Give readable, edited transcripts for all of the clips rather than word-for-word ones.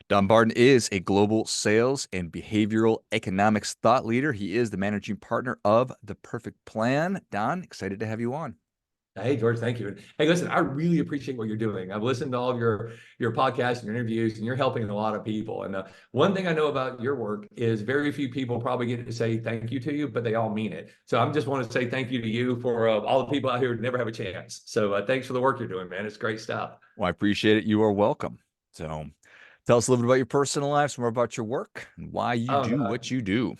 Don Barden is a global sales and behavioral economics thought leader. He is the managing partner of The Perfect Plan. Don, excited to have you on. Hey, George, thank you. Hey, listen, I really appreciate what you're doing. I've listened to all of your podcasts and your interviews, and you're helping a lot of people. And one thing I know about your work is very few people probably get to say thank you to you, but they all mean it. So I just want to say thank you to you for all the people out here who never have a chance. So thanks for the work you're doing, man. It's great stuff. Well, I appreciate it. You are welcome. So tell us a little bit about your personal life, some more about your work, and why you Um, do uh, what you do.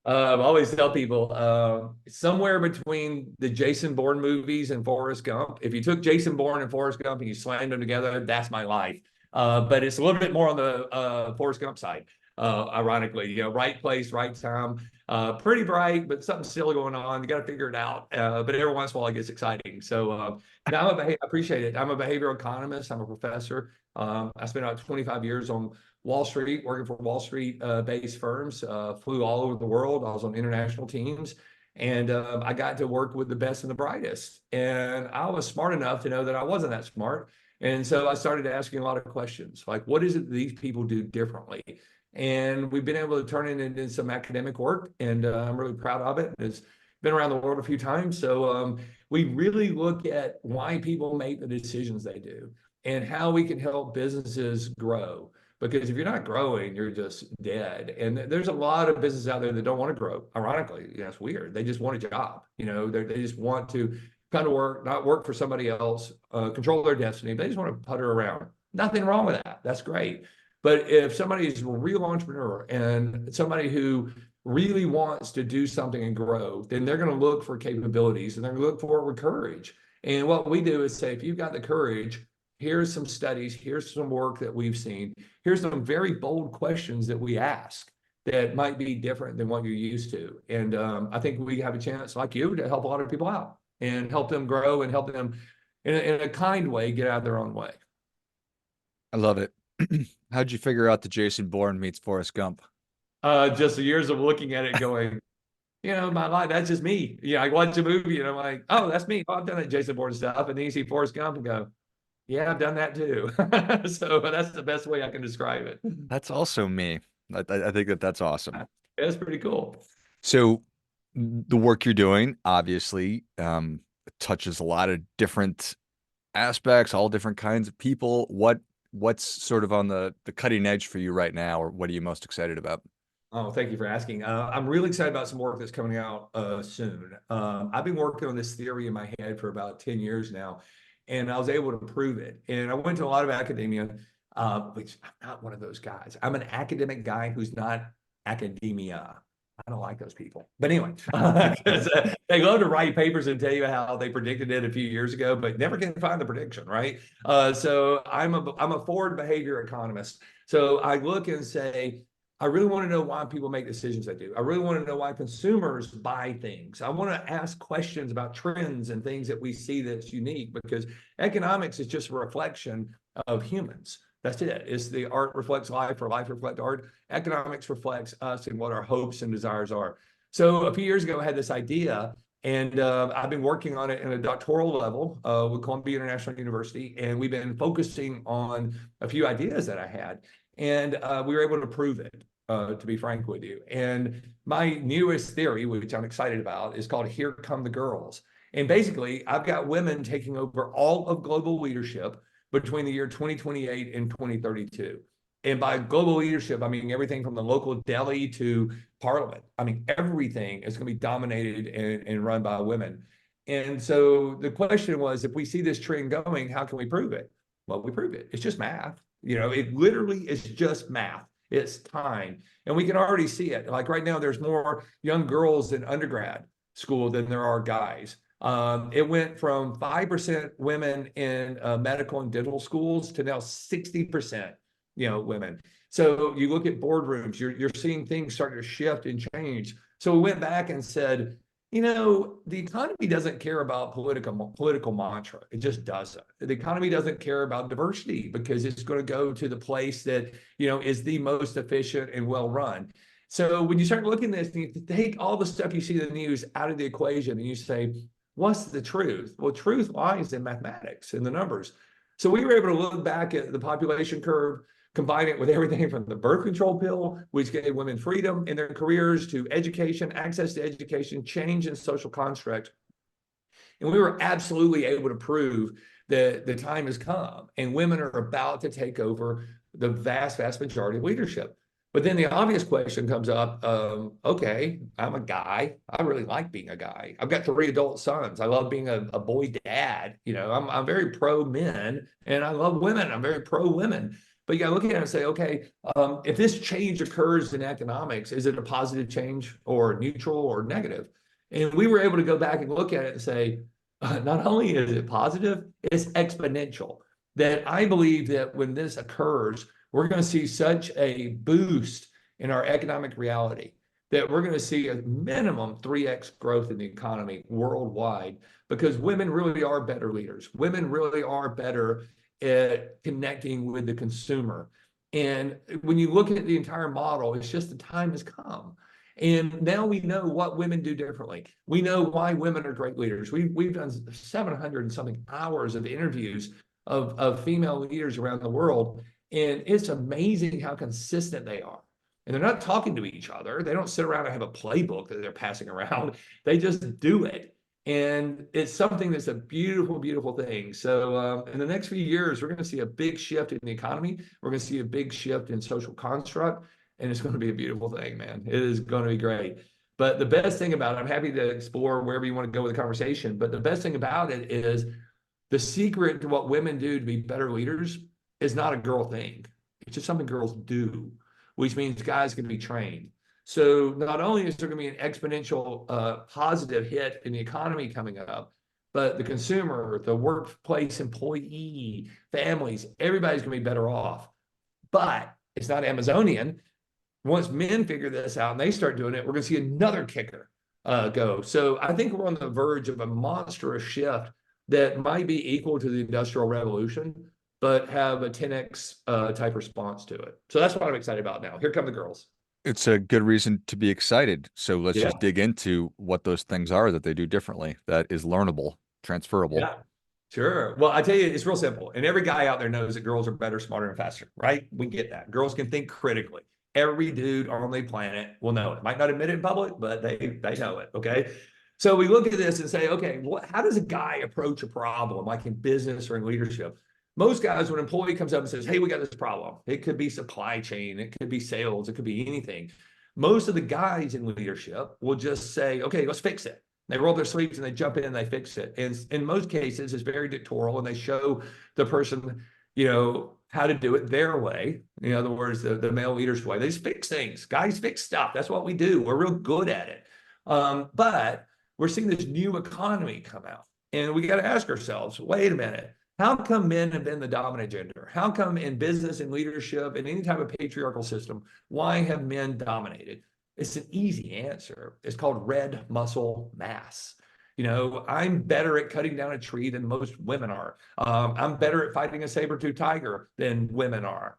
I always tell people somewhere between the Jason Bourne movies and Forrest Gump. If you took Jason Bourne and Forrest Gump and you slammed them together, that's my life. But it's a little bit more on the Forrest Gump side. Ironically, right place, right time. Pretty bright, but something still going on. You got to figure it out. But every once in a while, it gets exciting. So now I appreciate it. I'm a behavioral economist. I'm a professor. I spent about 25 years on Wall Street, working for Wall Street based firms, flew all over the world. I was on international teams, and I got to work with the best and the brightest. And I was smart enough to know that I wasn't that smart. And so I started asking a lot of questions, like, what is it that these people do differently? And we've been able to turn it into some academic work, and I'm really proud of it. It's been around the world a few times. So we really look at why people make the decisions they do and how we can help businesses grow. Because if you're not growing, you're just dead. And there's a lot of businesses out there that don't want to grow. Ironically, it's weird. They just want a job. They just want to kind of work, not work for somebody else, control their destiny. They just want to putter around. Nothing wrong with that. That's great. But if somebody is a real entrepreneur and somebody who really wants to do something and grow, then they're going to look for capabilities and they're going to look for it with courage. And what we do is say, if you've got the courage, here's some studies, here's some work that we've seen, here's some very bold questions that we ask that might be different than what you're used to. And I think we have a chance, like you, to help a lot of people out and help them grow and help them in a kind way get out of their own way. I love it. How'd you figure out that Jason Bourne meets Forrest Gump? Just the years of looking at it going, my life, that's just me. I watch a movie and I'm like, oh, that's me. Oh, I've done that Jason Bourne stuff. And then you see Forrest Gump and go, yeah, I've done that too. So that's the best way I can describe it. That's also me. I think that that's awesome. It's pretty cool. So the work you're doing obviously touches a lot of different aspects, all different kinds of people. What's sort of on the cutting edge for you right now, or what are you most excited about? Oh, thank you for asking. I'm really excited about some work that's coming out soon. I've been working on this theory in my head for about 10 years now, and I was able to prove it. And I went to a lot of academia, which I'm not one of those guys. I'm an academic guy who's not academia. I don't like those people. But anyway, 'cause, they love to write papers and tell you how they predicted it a few years ago, but never can find the prediction, right? So I'm a forward behavior economist. So I look and say, I really want to know why people make decisions they do. I really want to know why consumers buy things. I want to ask questions about trends and things that we see that's unique, because economics is just a reflection of humans. That's it. It's the art reflects life or life reflects art. Economics reflects us and what our hopes and desires are. So a few years ago, I had this idea, and I've been working on it in a doctoral level with Columbia International University, and we've been focusing on a few ideas that I had. And we were able to prove it, to be frank with you. And my newest theory, which I'm excited about, is called Here Come the Girls. And basically, I've got women taking over all of global leadership between the year 2028 and 2032. And by global leadership, I mean everything from the local deli to parliament. I mean, everything is going to be dominated and run by women. And so the question was, if we see this trend going, how can we prove it? Well, we prove it. It's just math. It literally is just math. It's time. And we can already see it. Like right now, there's more young girls in undergrad school than there are guys. It went from 5% women in medical and dental schools to now 60%, women. So you look at boardrooms, you're seeing things start to shift and change. So we went back and said, the economy doesn't care about political mantra. It just doesn't. The economy doesn't care about diversity because it's going to go to the place that, is the most efficient and well run. So when you start looking at this, and you take all the stuff you see in the news out of the equation and you say, what's the truth? Well, truth lies in mathematics, in the numbers. So we were able to look back at the population curve. combine it with everything from the birth control pill, which gave women freedom in their careers, to education, access to education, change in social construct. And we were absolutely able to prove that the time has come and women are about to take over the vast, vast majority of leadership. But then the obvious question comes up, okay, I'm a guy. I really like being a guy. I've got 3 adult sons. I love being a boy dad. I'm very pro men and I love women. I'm very pro women. But you got to look at it and say, okay, if this change occurs in economics, is it a positive change or neutral or negative? And we were able to go back and look at it and say, not only is it positive, it's exponential. That I believe that when this occurs, we're going to see such a boost in our economic reality that we're going to see a minimum 3x growth in the economy worldwide, because women really are better leaders. Women really are better at connecting with the consumer. And when you look at the entire model, it's just the time has come. And now we know what women do differently. We know why women are great leaders. We've done 700 and something hours of interviews of female leaders around the world. And it's amazing how consistent they are. And they're not talking to each other. They don't sit around and have a playbook that they're passing around. They just do it. And it's something that's a beautiful, beautiful thing. So in the next few years, we're going to see a big shift in the economy. We're going to see a big shift in social construct. And it's going to be a beautiful thing, man. It is going to be great. But the best thing about it, I'm happy to explore wherever you want to go with the conversation. But the best thing about it is the secret to what women do to be better leaders is not a girl thing. It's just something girls do, which means guys can be trained. So not only is there going to be an exponential positive hit in the economy coming up, but the consumer, the workplace employee, families, everybody's going to be better off. But it's not Amazonian. Once men figure this out and they start doing it, we're going to see another kicker go. So I think we're on the verge of a monstrous shift that might be equal to the Industrial Revolution, but have a 10x type response to it. So that's what I'm excited about now. Here come the girls. It's a good reason to be excited. So let's Yeah, just dig into what those things are that they do differently that is learnable, transferable. yeah, sure. Well, I tell you, it's real simple. And every guy out there knows that girls are better, smarter, and faster, right? We get that. Girls can think critically. Every dude on the planet will know it. Might not admit it in public, but they know it. Okay. So we look at this and say, okay, how does a guy approach a problem like in business or in leadership? Most guys, when an employee comes up and says, hey, we got this problem, it could be supply chain, it could be sales, it could be anything. Most of the guys in leadership will just say, okay, let's fix it. They roll their sleeves and they jump in and they fix it. And in most cases, it's very dictatorial and they show the person, how to do it their way. In other words, the male leader's way. They just fix things. Guys fix stuff. That's what we do. We're real good at it. But we're seeing this new economy come out. And we got to ask ourselves, wait a minute. How come men have been the dominant gender? How come in business and leadership and any type of patriarchal system, why have men dominated? It's an easy answer. It's called red muscle mass. I'm better at cutting down a tree than most women are. I'm better at fighting a saber-toothed tiger than women are.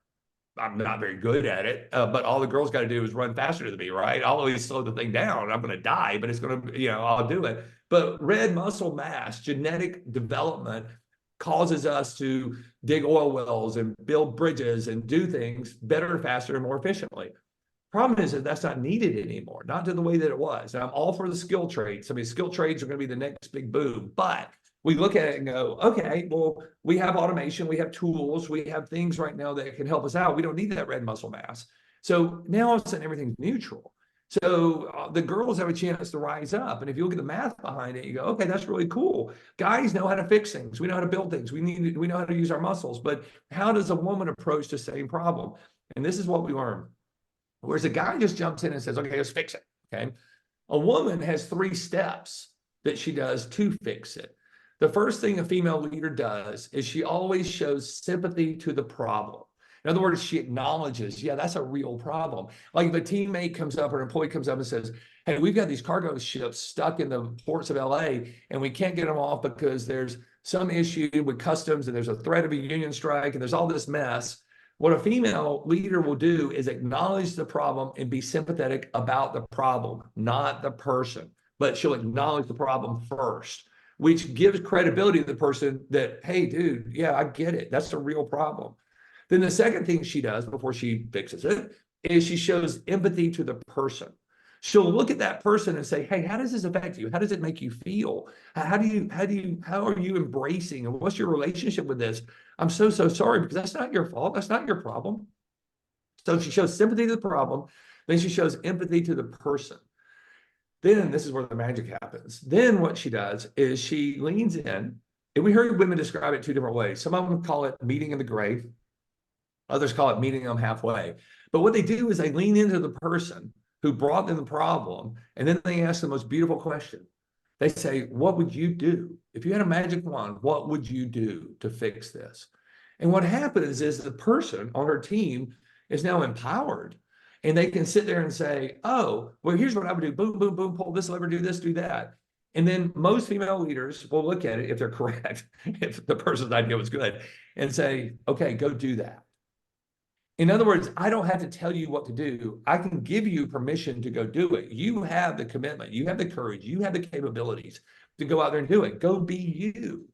I'm not very good at it, but all the girls got to do is run faster than me, right? I'll always slow the thing down. I'm going to die, but it's going to, I'll do it. But red muscle mass, genetic development causes us to dig oil wells and build bridges and do things better, faster, and more efficiently. Problem is that that's not needed anymore, not to the way that it was. And I'm all for the skill trades. I mean, skill trades are going to be the next big boom, but we look at it and go, okay, well, we have automation, we have tools, we have things right now that can help us out. We don't need that red muscle mass. So now all of a sudden everything's neutral. So the girls have a chance to rise up. And if you look at the math behind it, you go, okay, that's really cool. Guys know how to fix things. We know how to build things. We know how to use our muscles. But how does a woman approach the same problem? And this is what we learn. Whereas a guy just jumps in and says, okay, let's fix it. Okay. A woman has 3 steps that she does to fix it. The first thing a female leader does is she always shows sympathy to the problem. In other words, she acknowledges, yeah, that's a real problem. Like if a teammate comes up or an employee comes up and says, hey, we've got these cargo ships stuck in the ports of LA and we can't get them off because there's some issue with customs and there's a threat of a union strike and there's all this mess. What a female leader will do is acknowledge the problem and be sympathetic about the problem, not the person, but she'll acknowledge the problem first, which gives credibility to the person that, hey, dude, yeah, I get it. That's a real problem. Then the second thing she does before she fixes it is she shows empathy to the person. She'll look at that person and say, hey, how does this affect you? How does it make you feel? How are you embracing, and what's your relationship with this? I'm so, so sorry, because that's not your fault. That's not your problem. So she shows sympathy to the problem. Then she shows empathy to the person. Then this is where the magic happens. Then what she does is she leans in, and we heard women describe it two different ways. Some of them call it meeting in the grave. Others call it meeting them halfway. But what they do is they lean into the person who brought them the problem, and then they ask the most beautiful question. They say, what would you do? If you had a magic wand, what would you do to fix this? And what happens is the person on her team is now empowered, and they can sit there and say, oh, well, here's what I would do. Boom, boom, boom, pull this lever, do this, do that. And then most female leaders will look at it, if they're correct, if the person's idea was good, and say, okay, go do that. In other words, I don't have to tell you what to do. I can give you permission to go do it. You have the commitment, you have the courage, you have the capabilities to go out there and do it. Go be you.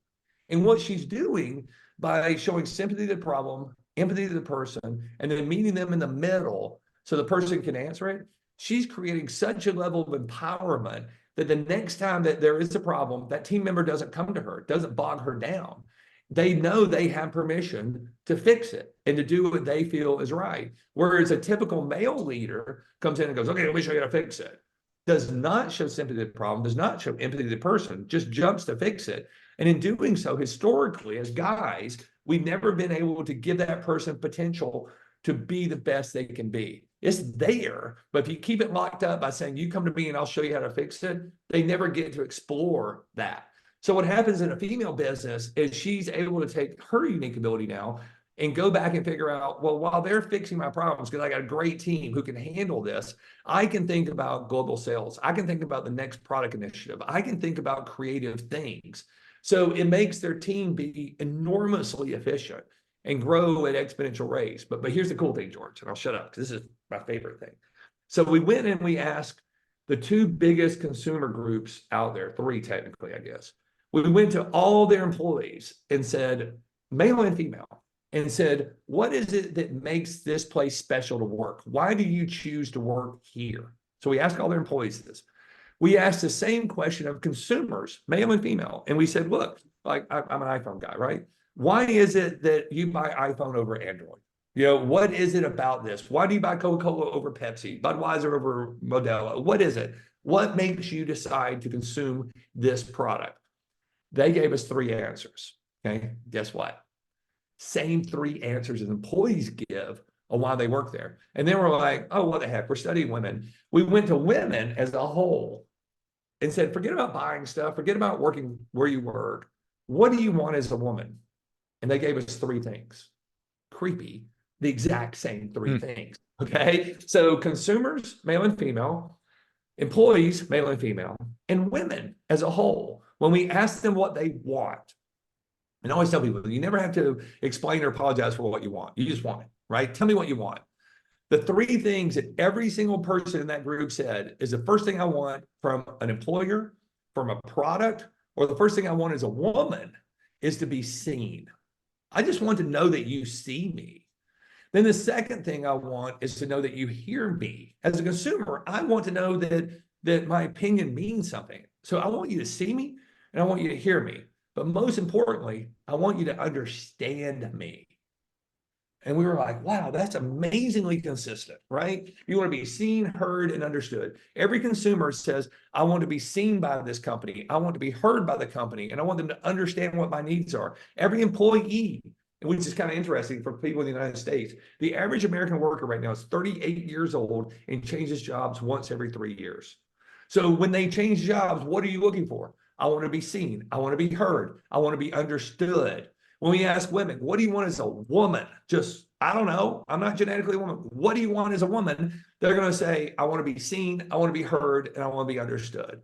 And what she's doing by showing sympathy to the problem, empathy to the person, and then meeting them in the middle so the person can answer it, she's creating such a level of empowerment that the next time that there is a problem, that team member doesn't come to her, doesn't bog her down. They know they have permission to fix it and to do what they feel is right. Whereas a typical male leader comes in and goes, okay, let me show you how to fix it. Does not show sympathy to the problem, does not show empathy to the person, just jumps to fix it. And in doing so, historically, as guys, we've never been able to give that person potential to be the best they can be. It's there, but if you keep it locked up by saying, you come to me and I'll show you how to fix it, they never get to explore that. So what happens in a female business is she's able to take her unique ability now and go back and figure out, well, while they're fixing my problems, because I got a great team who can handle this, I can think about global sales. I can think about the next product initiative. I can think about creative things. So it makes their team be enormously efficient and grow at exponential rates. But here's the cool thing, George, and I'll shut up because this is my favorite thing. So we went and we asked the two biggest consumer groups out there, three technically, I guess. We went to all their employees and said, male and female, and said, what is it that makes this place special to work? Why do you choose to work here? So we asked all their employees this. We asked the same question of consumers, male and female. And we said, look, like I'm an iPhone guy, right? Why is it that you buy iPhone over Android? You know, what is it about this? Why do you buy Coca-Cola over Pepsi, Budweiser over Modelo? What is it? What makes you decide to consume this product? They gave us three answers. Okay, guess what? Same three answers as employees give on why they work there. And then we're like, oh, what the heck? We're studying women. We went to women as a whole and said, forget about buying stuff, forget about working where you work. What do you want as a woman? And they gave us three things. Creepy, the exact same three things. Okay, so consumers, male and female, employees, male and female, and women as a whole. When we ask them what they want, and I always tell people, you never have to explain or apologize for what you want. You just want it, right? Tell me what you want. The three things that every single person in that group said is the first thing I want from an employer, from a product, or the first thing I want as a woman is to be seen. I just want to know that you see me. Then the second thing I want is to know that you hear me. As a consumer, I want to know that my opinion means something. So I want you to see me and I want you to hear me. But most importantly, I want you to understand me. And we were like, wow, that's amazingly consistent, right? You want to be seen, heard, and understood. Every consumer says, I want to be seen by this company. I want to be heard by the company, and I want them to understand what my needs are. Every employee, which is kind of interesting for people in the United States, the average American worker right now is 38 years old and changes jobs once every 3 years. So when they change jobs, what are you looking for? I want to be seen. I want to be heard. I want to be understood. When we ask women, what do you want as a woman? Just, I don't know. I'm not genetically a woman. What do you want as a woman? They're going to say, I want to be seen, I want to be heard, and I want to be understood.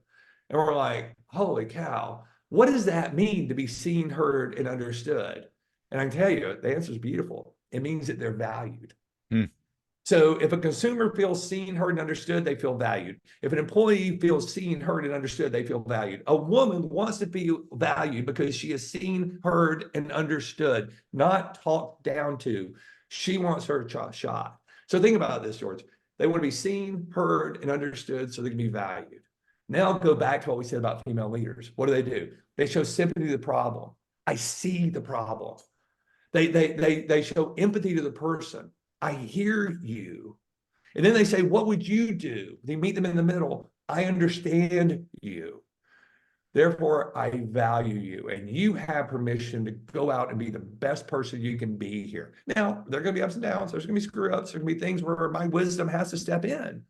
And we're like, holy cow, what does that mean to be seen, heard, and understood? And I can tell you, the answer is beautiful. It means that they're valued. So if a consumer feels seen, heard, and understood, they feel valued. If an employee feels seen, heard, and understood, they feel valued. A woman wants to be valued because she is seen, heard, and understood, not talked down to. She wants her shot. So think about this, George. They want to be seen, heard, and understood so they can be valued. Now go back to what we said about female leaders. What do? They show sympathy to the problem. I see the problem. They show empathy to the person. I hear you. And then they say, what would you do? They meet them in the middle. I understand you. Therefore, I value you, and you have permission to go out and be the best person you can be here. Now, there are going to be ups and downs. There's going to be screw ups. There's going to be things where my wisdom has to step in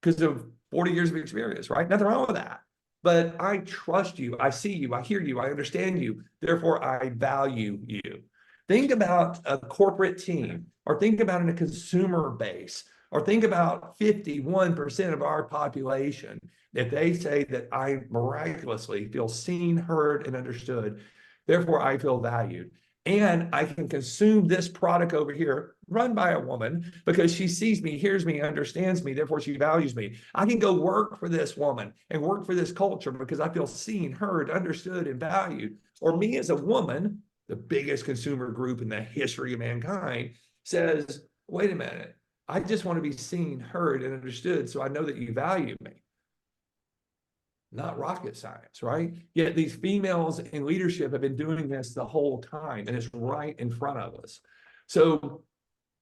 because of 40 years of experience, right? Nothing wrong with that. But I trust you. I see you. I hear you. I understand you. Therefore, I value you. Think about a corporate team, or think about in a consumer base, or think about 51% of our population. If they say that I miraculously feel seen, heard, and understood, therefore I feel valued. And I can consume this product over here, run by a woman, because she sees me, hears me, understands me, therefore she values me. I can go work for this woman and work for this culture because I feel seen, heard, understood, and valued. Or me as a woman, the biggest consumer group in the history of mankind, says, wait a minute, I just want to be seen, heard, and understood so I know that you value me. Not rocket science, right? Yet these females in leadership have been doing this the whole time, and it's right in front of us. So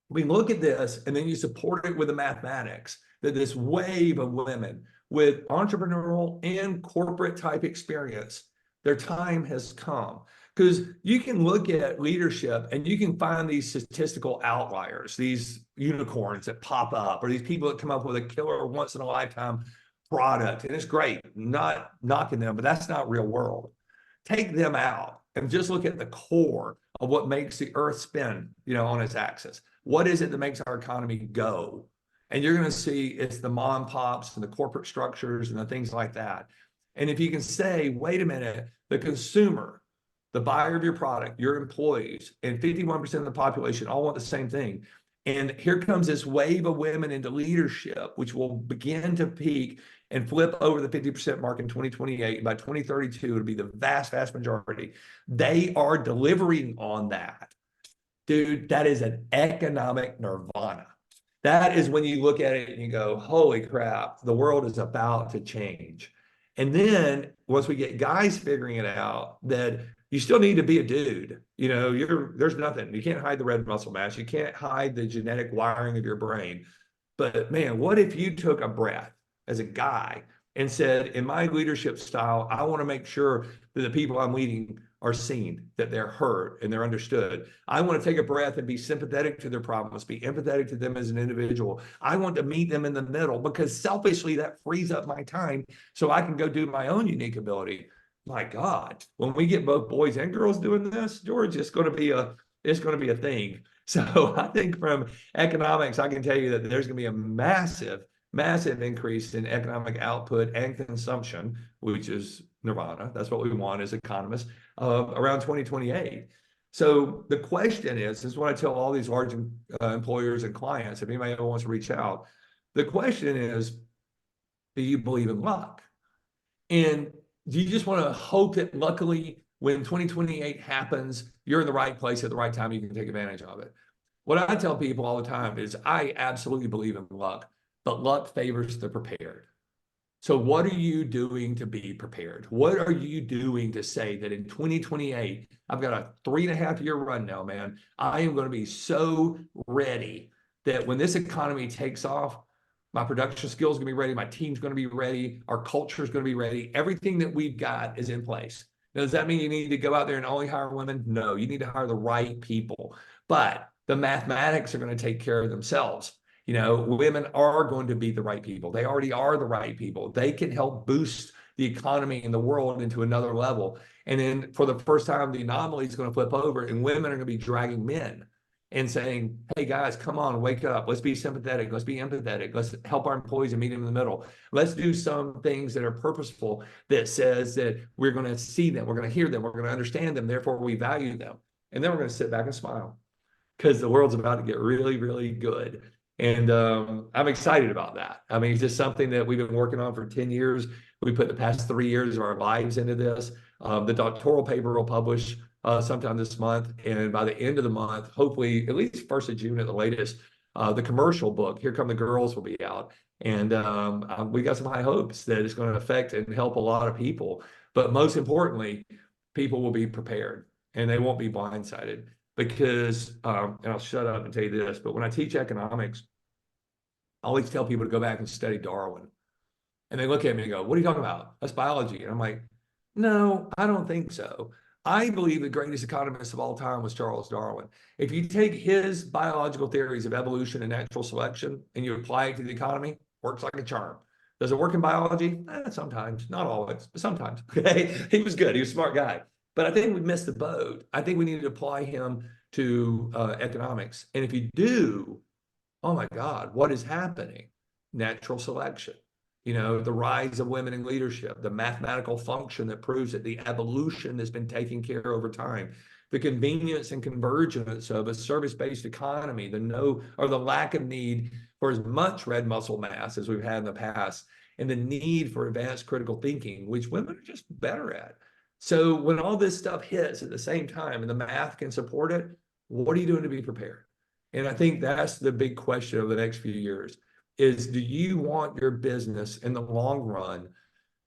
we look at this, and then you support it with the mathematics that this wave of women with entrepreneurial and corporate type experience, their time has come. Because you can look at leadership and you can find these statistical outliers, these unicorns that pop up, or these people that come up with a killer once in a lifetime product. And it's great, not knocking them, but that's not real world. Take them out and just look at the core of what makes the earth spin, on its axis. What is it that makes our economy go? And you're going to see it's the mom pops and the corporate structures and the things like that. And if you can say, wait a minute, the consumer, the buyer of your product, your employees, and 51% of the population all want the same thing. And here comes this wave of women into leadership, which will begin to peak and flip over the 50% mark in 2028. By 2032, it'll be the vast, vast majority. They are delivering on that. Dude, that is an economic nirvana. That is when you look at it and you go, holy crap, the world is about to change. And then once we get guys figuring it out, that you still need to be a dude. There's nothing. You can't hide the red muscle mass. You can't hide the genetic wiring of your brain. But man, what if you took a breath as a guy and said, in my leadership style, I want to make sure that the people I'm leading are seen, that they're heard and they're understood. I want to take a breath and be sympathetic to their problems, be empathetic to them as an individual. I want to meet them in the middle because selfishly that frees up my time so I can go do my own unique ability. My God, when we get both boys and girls doing this, George, it's going to be a thing. So I think from economics, I can tell you that there's going to be a massive increase in economic output and consumption, which is nirvana. That's what we want as economists, around 2028. So the question is what I tell all these large employers and clients, if anybody ever wants to reach out, the question is, do you believe in luck? And do you just want to hope that luckily when 2028 happens, you're in the right place at the right time, you can take advantage of it? What I tell people all the time is I absolutely believe in luck, but luck favors the prepared. So what are you doing to be prepared? What are you doing to say that in 2028, I've got a 3.5-year run now, man. I am going to be so ready that when this economy takes off, my production skills are going to be ready. My team's going to be ready. Our culture is going to be ready. Everything that we've got is in place. Now, does that mean you need to go out there and only hire women? No, you need to hire the right people. But the mathematics are going to take care of themselves. Women are going to be the right people. They already are the right people. They can help boost the economy and the world into another level. And then for the first time, the anomaly is going to flip over and women are going to be dragging men and saying, hey guys, come on, wake up. Let's be sympathetic. Let's be empathetic. Let's help our employees and meet them in the middle. Let's do some things that are purposeful that says that we're going to see them. We're going to hear them. We're going to understand them. Therefore, we value them. And then we're going to sit back and smile because the world's about to get really, really good. And I'm excited about that. I mean, it's just something that we've been working on for 10 years. We put the past 3 years of our lives into this. The doctoral paper will publish sometime this month. And by the end of the month, hopefully at least 1st of June at the latest, the commercial book, Here Come the Girls, will be out. And we got some high hopes that it's going to affect and help a lot of people. But most importantly, people will be prepared and they won't be blindsided because, and I'll shut up and tell you this, but when I teach economics, I always tell people to go back and study Darwin. And they look at me and go, "What are you talking about? That's biology." And I'm like, "No, I don't think so. I believe the greatest economist of all time was Charles Darwin. If you take his biological theories of evolution and natural selection and you apply it to the economy, works like a charm. Does it work in biology? Sometimes, not always, but sometimes." Okay. He was good. He was a smart guy. But I think we missed the boat. I think we need to apply him to economics. And if you do, oh my God, what is happening? Natural selection, the rise of women in leadership, the mathematical function that proves it, the evolution that's been taking care over time, the convenience and convergence of a service-based economy, the no or the lack of need for as much red muscle mass as we've had in the past, and the need for advanced critical thinking, which women are just better at. So when all this stuff hits at the same time and the math can support it, what are you doing to be prepared? And I think that's the big question of the next few years is, do you want your business in the long run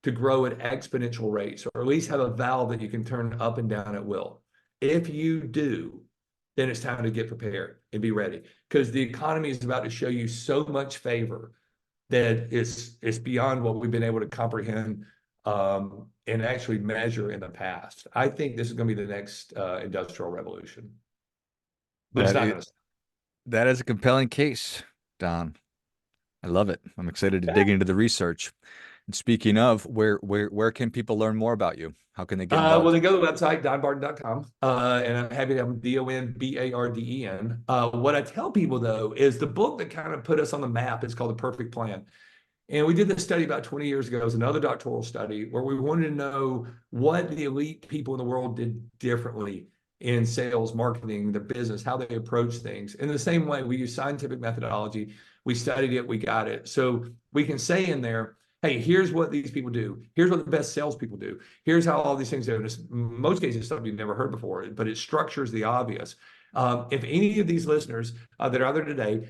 to grow at exponential rates, or at least have a valve that you can turn up and down at will? If you do, then it's time to get prepared and be ready, because the economy is about to show you so much favor that it's beyond what we've been able to comprehend and actually measure in the past. I think this is going to be the next industrial revolution, but it's That not is going to. that is a compelling case, Don. I love it. I'm excited to dig into the research. And speaking of, where can people learn more about you? How can they get Well, involved? they go to the website, donbarden.com, and I'm happy to have them DONBARDEN. What I tell people, though, is the book that kind of put us on the map is called The Perfect Plan. And we did this study about 20 years ago. It was another doctoral study where we wanted to know what the elite people in the world did differently in sales, marketing, the business, how they approach things. In the same way, we use scientific methodology. We studied it, we got it. So we can say in there, hey, here's what these people do. Here's what the best salespeople do. Here's how all these things do. And it's, in most cases, stuff you've never heard before, but it structures the obvious. If any of these listeners that are out there today,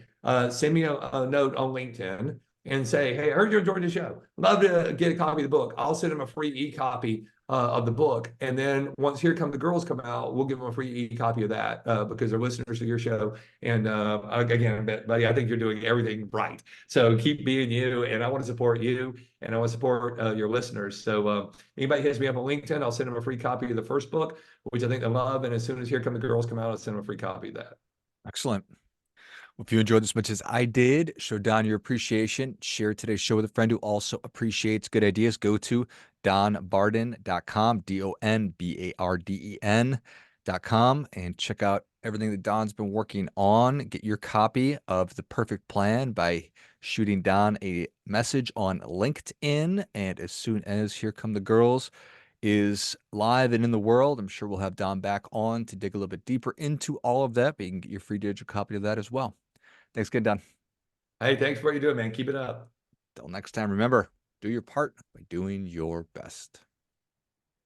send me a note on LinkedIn and say, "Hey, I heard you enjoyed the show. Love to get a copy of the book." I'll send them a free e-copy of the book. And then once Here Come the Girls come out, we'll give them a free e-copy of that because they're listeners to your show. And again, buddy, I think you're doing everything right. So keep being you. And I want to support you and I want to support your listeners. So anybody hits me up on LinkedIn, I'll send them a free copy of the first book, which I think they love. And as soon as Here Come the Girls come out, I'll send them a free copy of that. Excellent. Well, if you enjoyed this as much as I did, show Don your appreciation. Share today's show with a friend who also appreciates good ideas. Go to donbarden.com, DONBARDEN.com, and check out everything that Don's been working on. Get your copy of The Perfect Plan by shooting Don a message on LinkedIn. And as soon as Here Come the Girls is live and in the world, I'm sure we'll have Don back on to dig a little bit deeper into all of that, but you can get your free digital copy of that as well. Thanks again, Don. Hey, thanks for what you're doing, man. Keep it up. Till next time, remember, do your part by doing your best.